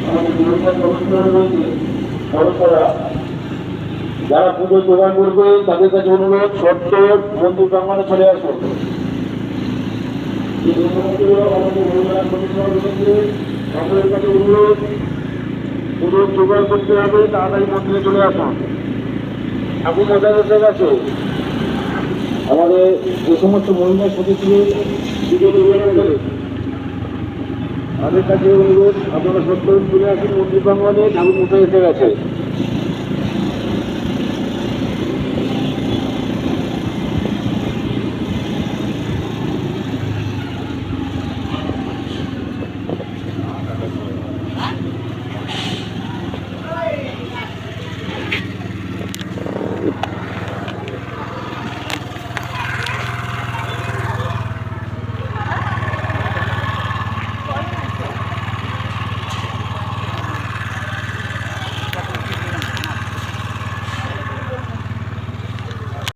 আমাদের বিভিন্ন অনুষ্ঠান রয়েছে বড়রা যারা পুজো জোগাড় করবে তাদের কাছে অনুরোধ ছোট্ট মন্দির প্রাঙ্গণে চলে আসুন। আমাদের কাছে অনুরোধ পুজো জোগাড় করতে হবে, তাড়াতাড়ি মন্দিরে চলে আসুন। ঠাকুর মজা বসে গেছে। আমাদের যে সমস্ত মহিলা সদস্যদের পুজো জোগাড় করে তাদের কাছে অনুরোধ আপনারা সত্তর চলে আসুন মন্দির প্রাঙ্গণে, ঠাকুর মশাই এসে গেছে।